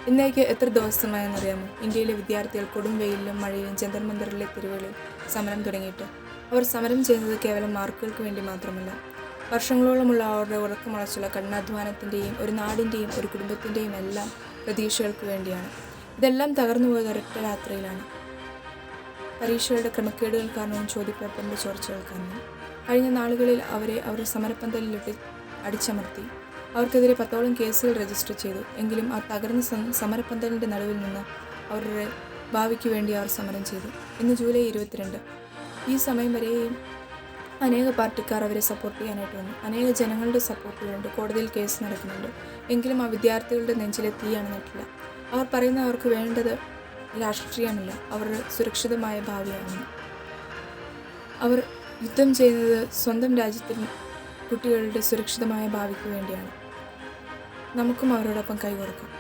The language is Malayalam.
ഇന്നേക്ക് എത്ര ദിവസമായെന്നറിയാമോ? ഇന്ത്യയിലെ വിദ്യാർത്ഥികൾ കൊടും വെയിലിലും മഴയിലും ജന്തർ മന്ദറിലെ തെരുവുകളിൽ സമരം തുടങ്ങിയിട്ട്. അവർ സമരം ചെയ്യുന്നത് കേവലം മാർക്കുകൾക്ക് വേണ്ടി മാത്രമല്ല, വർഷങ്ങളോളമുള്ള അവരുടെ ഉറക്കമുളച്ചുള്ള കഠിനാധ്വാനത്തിൻ്റെയും ഒരു നാടിൻ്റെയും ഒരു കുടുംബത്തിൻ്റെയും എല്ലാം പ്രതീക്ഷകൾക്ക് വേണ്ടിയാണ്. ഇതെല്ലാം തകർന്നു പോയത് ഒരൊറ്റ രാത്രിയിലാണ്. പരീക്ഷകളുടെ ക്രമക്കേടുകൾ കാരണവും ചോദ്യപേപ്പറിൻ്റെ ചോർച്ചകൾ കാരണവും. കഴിഞ്ഞ നാളുകളിൽ അവരെ അവരുടെ സമരപ്പന്തലിലിട്ട് അടിച്ചമർത്തി. അവർക്കെതിരെ 10ഓളം കേസുകൾ രജിസ്റ്റർ ചെയ്തു. എങ്കിലും ആ തകർന്ന സമരപ്പന്തലിൻ്റെ നടുവിൽ നിന്ന് അവരുടെ ഭാവിക്ക് വേണ്ടി അവർ സമരം ചെയ്തു. ഇന്ന് ജൂലൈ 22. ഈ സമയം വരെയും അനേക പാർട്ടിക്കാർ അവരെ സപ്പോർട്ട് ചെയ്യാനായിട്ട് വന്നു. അനേക ജനങ്ങളുടെ സപ്പോർട്ടുകളുണ്ട്. കോടതിയിൽ കേസ് നടക്കുന്നുണ്ട്. എങ്കിലും ആ വിദ്യാർത്ഥികളുടെ നെഞ്ചിലെ തീയാണ് നട്ടില്ല. അവർ പറയുന്ന അവർക്ക് വേണ്ടത് രാഷ്ട്രീയമല്ല, അവരുടെ സുരക്ഷിതമായ ഭാവിയാണ്. അവർ യുദ്ധം ചെയ്യുന്നത് സ്വന്തം രാജ്യത്തിൽ കുട്ടികളുടെ സുരക്ഷിതമായ ഭാവിക്ക് വേണ്ടിയാണ്. നമുക്കും അവരോടൊപ്പം കൈകോർക്കാം.